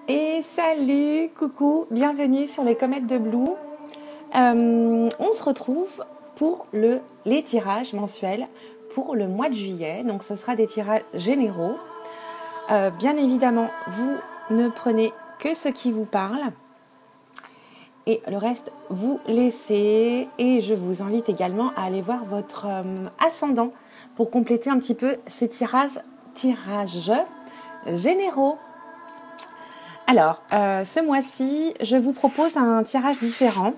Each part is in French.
Et salut, coucou, bienvenue sur les comètes de Blue. On se retrouve pour les tirages mensuels pour le mois de juillet. Donc ce sera des tirages généraux. Bien évidemment, vous ne prenez que ce qui vous parle. Et le reste, vous laissez. Et je vous invite également à aller voir votre ascendant pour compléter un petit peu ces tirages généraux. Alors, ce mois-ci, je vous propose un tirage différent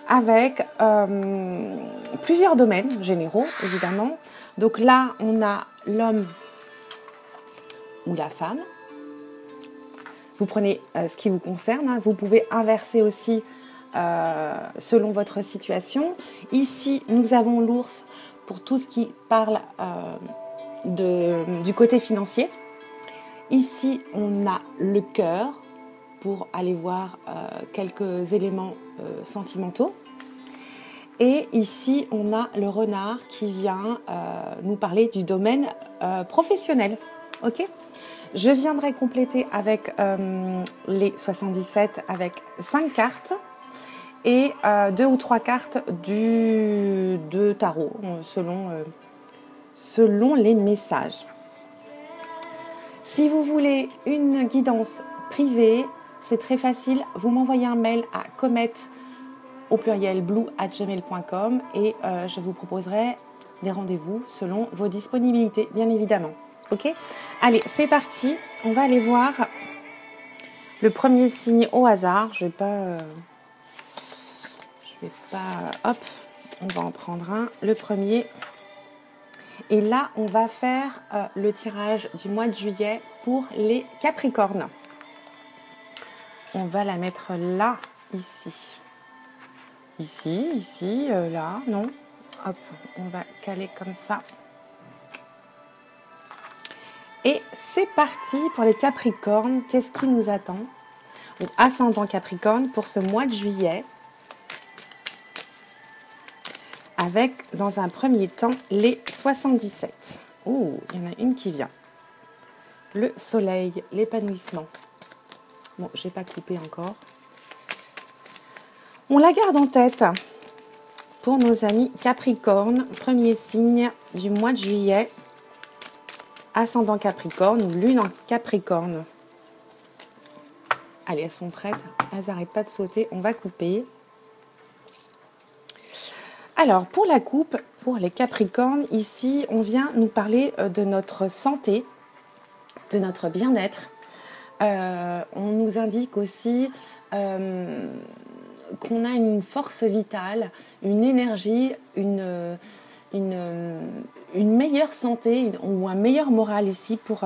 avec plusieurs domaines généraux, évidemment. Donc là, on a l'homme ou la femme. Vous prenez ce qui vous concerne. Hein. Vous pouvez inverser aussi selon votre situation. Ici, nous avons l'ours pour tout ce qui parle du côté financier. Ici, on a le cœur pour aller voir quelques éléments sentimentaux. Et ici, on a le renard qui vient nous parler du domaine professionnel. Ok ? Je viendrai compléter avec les 77 avec 5 cartes et 2 ou 3 cartes de tarot selon les messages. Si vous voulez une guidance privée, c'est très facile. Vous m'envoyez un mail à comète@blue@gmail.com et je vous proposerai des rendez-vous selon vos disponibilités, bien évidemment. Ok ? Allez, c'est parti. On va aller voir le premier signe au hasard. Je vais pas. Hop, on va en prendre un. Le premier. Et là, on va faire le tirage du mois de juillet pour les Capricornes. On va la mettre là, ici. Ici, là, non. Hop, on va caler comme ça. Et c'est parti pour les Capricornes. Qu'est-ce qui nous attend ? Donc, ascendant Capricorne pour ce mois de juillet. Avec, dans un premier temps, les 77. Oh, il y en a une qui vient. Le soleil, l'épanouissement. Bon, je n'ai pas coupé encore. On la garde en tête pour nos amis Capricorne. Premier signe du mois de juillet. Ascendant Capricorne ou lune en Capricorne. Allez, elles sont prêtes. Elles n'arrêtent pas de sauter. On va couper. Alors, pour la coupe, pour les Capricornes, ici, on vient nous parler de notre santé, de notre bien-être. On nous indique aussi qu'on a une force vitale, une énergie, une meilleure santé ou un meilleur moral ici pour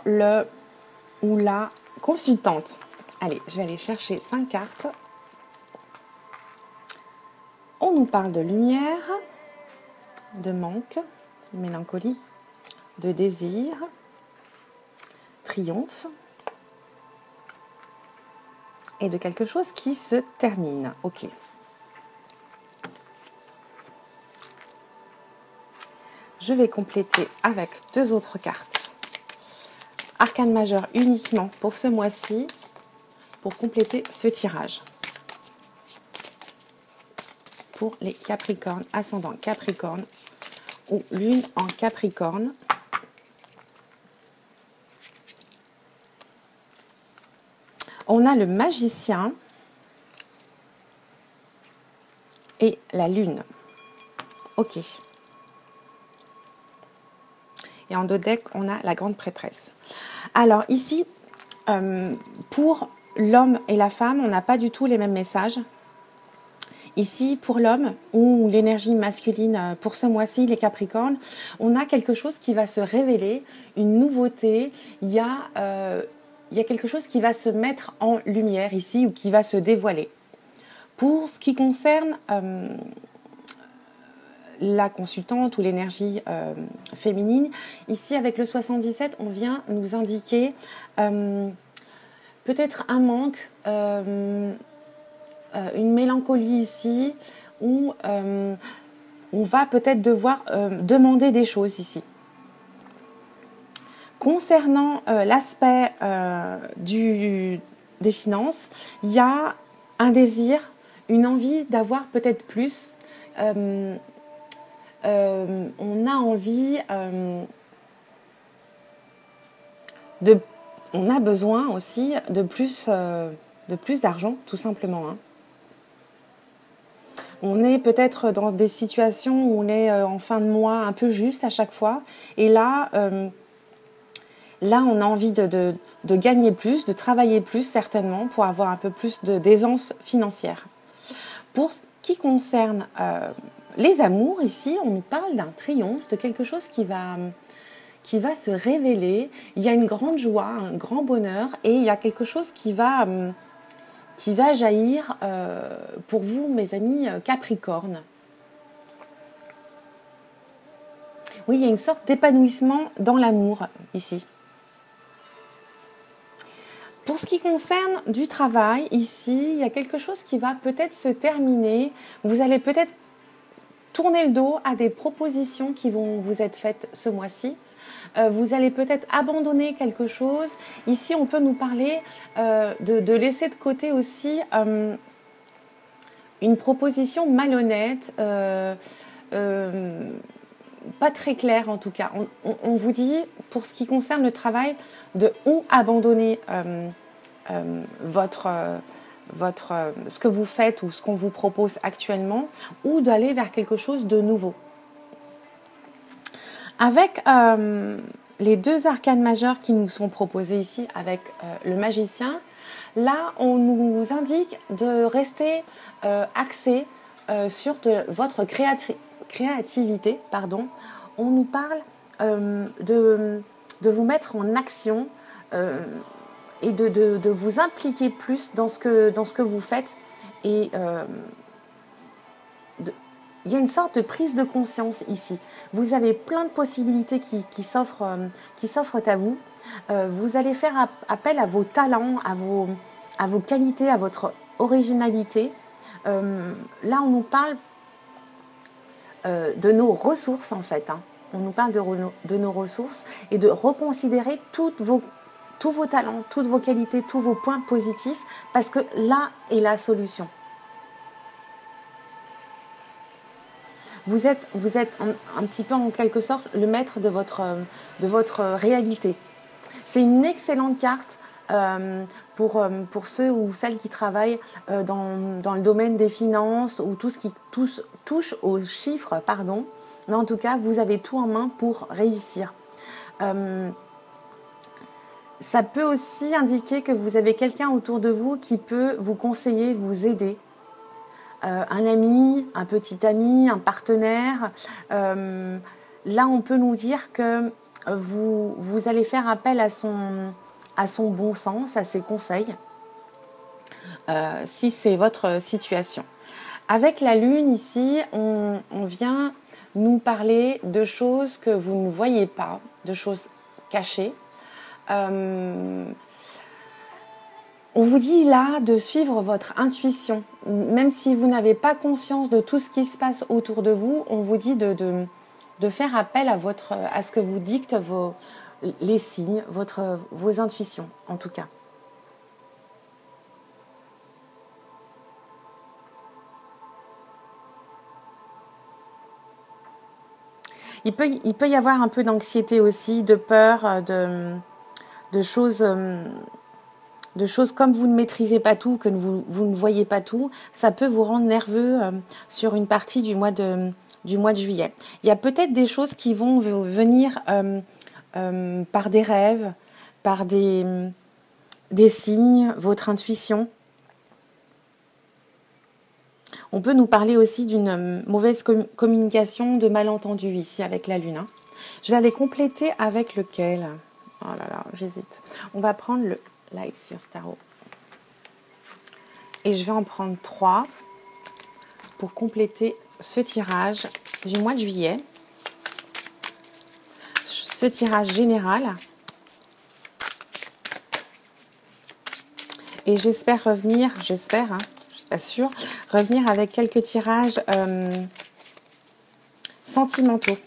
le ou la consultante. Allez, je vais aller chercher 5 cartes. On nous parle de lumière, de manque, de mélancolie, de désir, triomphe et de quelque chose qui se termine. Ok. Je vais compléter avec 2 autres cartes. Arcane majeur uniquement pour ce mois-ci pour compléter ce tirage. Pour les Capricornes, ascendant Capricorne ou lune en Capricorne. On a le magicien et la lune. Ok. Et en dos deck, on a la grande prêtresse. Alors ici, pour l'homme et la femme, on n'a pas du tout les mêmes messages. Ici, pour l'homme, ou l'énergie masculine pour ce mois-ci, les Capricornes, on a quelque chose qui va se révéler, une nouveauté. Il y a quelque chose qui va se mettre en lumière ici ou qui va se dévoiler. Pour ce qui concerne la consultante ou l'énergie féminine, ici avec le 77, on vient nous indiquer peut-être un manque, une mélancolie ici, où on va peut-être devoir demander des choses ici. Concernant l'aspect des finances, il y a un désir, une envie d'avoir peut-être plus. On a envie on a besoin aussi de plus d'argent, tout simplement. Hein. On est peut-être dans des situations où on est en fin de mois un peu juste à chaque fois. Et là, on a envie de gagner plus, de travailler plus certainement pour avoir un peu plus d'aisance financière. Pour ce qui concerne les amours, ici, on nous parle d'un triomphe, de quelque chose qui va se révéler. Il y a une grande joie, un grand bonheur et il y a quelque chose qui va jaillir pour vous, mes amis Capricorne. Oui, il y a une sorte d'épanouissement dans l'amour ici. Pour ce qui concerne du travail, ici, il y a quelque chose qui va peut-être se terminer. Vous allez peut-être tourner le dos à des propositions qui vont vous être faites ce mois-ci. Vous allez peut-être abandonner quelque chose. Ici, on peut nous parler de laisser de côté aussi une proposition malhonnête, pas très claire en tout cas. On vous dit, pour ce qui concerne le travail, de ou abandonner ce que vous faites ou ce qu'on vous propose actuellement, ou d'aller vers quelque chose de nouveau. Avec les deux arcanes majeures qui nous sont proposés ici avec le magicien, là on nous indique de rester axé sur votre créativité. On nous parle de vous mettre en action et de vous impliquer plus dans ce que vous faites. Et il y a une sorte de prise de conscience ici. Vous avez plein de possibilités qui s'offrent à vous. Vous allez faire appel à vos talents, à vos qualités, à votre originalité. Là, on nous parle de nos ressources, en fait. Hein. On nous parle de nos ressources et de reconsidérer tous vos talents, toutes vos qualités, tous vos points positifs, parce que là est la solution. Vous êtes un petit peu en quelque sorte le maître de votre réalité. C'est une excellente carte pour ceux ou celles qui travaillent dans le domaine des finances ou tout ce qui touche aux chiffres, Mais en tout cas, vous avez tout en main pour réussir. Ça peut aussi indiquer que vous avez quelqu'un autour de vous qui peut vous conseiller, vous aider. Un ami, un petit ami, un partenaire. Là, on peut nous dire que vous allez faire appel à son bon sens, à ses conseils, si c'est votre situation. Avec la lune ici, on vient nous parler de choses que vous ne voyez pas, de choses cachées. On vous dit là de suivre votre intuition. Même si vous n'avez pas conscience de tout ce qui se passe autour de vous, on vous dit de faire appel à ce que vous dictent les signes, vos intuitions en tout cas. Il peut y avoir un peu d'anxiété aussi, de peur, de choses comme vous ne maîtrisez pas tout, que vous ne voyez pas tout. Ça peut vous rendre nerveux sur une partie du mois de juillet. Il y a peut-être des choses qui vont venir par des rêves, par des signes, votre intuition. On peut nous parler aussi d'une mauvaise communication, de malentendus ici avec la lune. Hein. Je vais aller compléter avec lequel ? Oh là là, j'hésite. On va prendre le Light Seers Tarot. Et je vais en prendre 3 pour compléter ce tirage du mois de juillet. Ce tirage général. Et j'espère revenir, je ne suis pas sûre, revenir avec quelques tirages sentimentaux.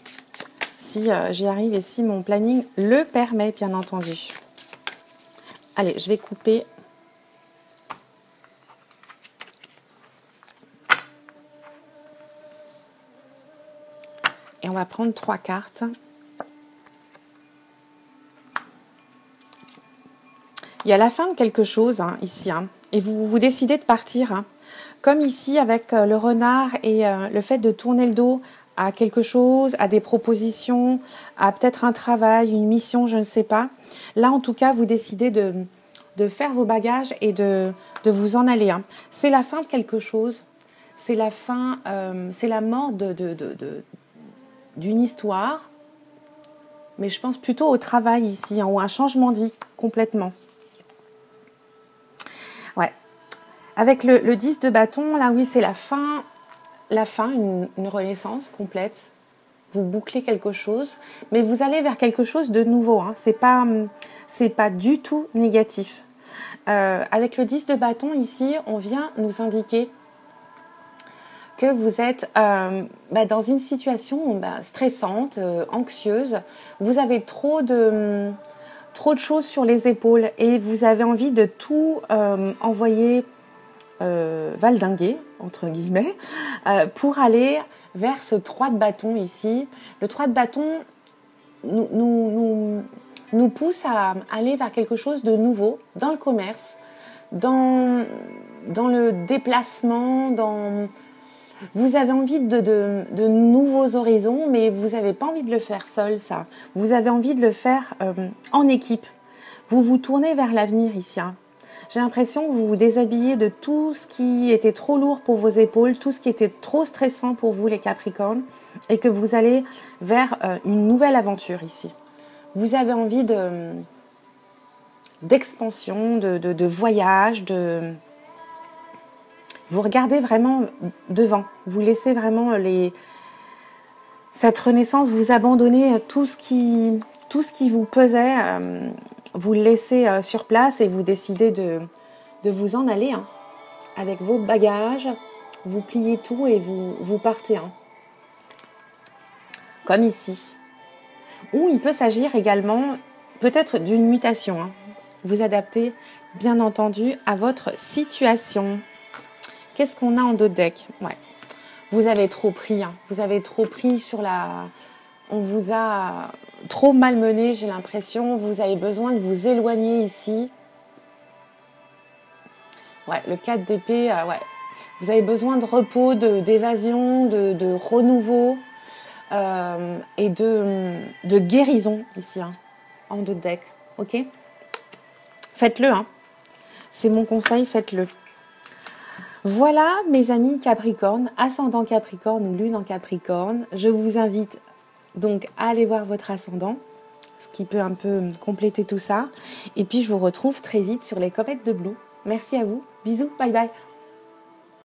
si j'y arrive et si mon planning le permet, bien entendu. Allez, je vais couper. Et on va prendre 3 cartes. Il y a la fin de quelque chose ici. Et vous décidez de partir. Comme ici avec le renard et le fait de tourner le dos à quelque chose, à des propositions, à peut-être un travail, une mission, je ne sais pas. Là, en tout cas, vous décidez de faire vos bagages et de vous en aller. C'est la fin de quelque chose. C'est la fin, c'est la mort d'une histoire. Mais je pense plutôt au travail ici, ou un changement de vie complètement. Ouais. Avec le 10 de bâton, là oui, c'est la fin, une renaissance complète. Vous bouclez quelque chose, mais vous allez vers quelque chose de nouveau. C'est pas du tout négatif. Avec le 10 de bâton ici, on vient nous indiquer que vous êtes dans une situation stressante, anxieuse. Vous avez trop de choses sur les épaules et vous avez envie de tout envoyer valdinguer, entre guillemets, pour aller vers ce 3 de bâton ici. Le 3 de bâton nous pousse à aller vers quelque chose de nouveau dans le commerce, dans le déplacement, vous avez envie de nouveaux horizons, mais vous n'avez pas envie de le faire seul, ça. Vous avez envie de le faire en équipe. Vous vous tournez vers l'avenir ici. J'ai l'impression que vous vous déshabillez de tout ce qui était trop lourd pour vos épaules, tout ce qui était trop stressant pour vous, les Capricornes, et que vous allez vers une nouvelle aventure ici. Vous avez envie d'expansion, de voyage, Vous regardez vraiment devant. Vous laissez vraiment cette renaissance, vous abandonnez tout ce qui vous pesait, vous le laissez sur place et vous décidez de vous en aller avec vos bagages. Vous pliez tout et vous partez. Comme ici. Ou il peut s'agir également peut-être d'une mutation. Vous adaptez bien entendu à votre situation. Qu'est-ce qu'on a en dos de deck? Ouais. Vous avez trop pris. Vous avez trop pris sur on vous a trop malmené, j'ai l'impression. Vous avez besoin de vous éloigner ici. Ouais, le 4 d'épée, ouais. Vous avez besoin de repos, d'évasion, de renouveau et de guérison ici, en dos de deck. Ok? Faites-le, C'est mon conseil, faites-le. Voilà, mes amis Capricorne, ascendant Capricorne ou lune en Capricorne. Je vous invite donc à aller voir votre ascendant, ce qui peut un peu compléter tout ça. Et puis, je vous retrouve très vite sur les copettes de Blue. Merci à vous. Bisous, bye bye.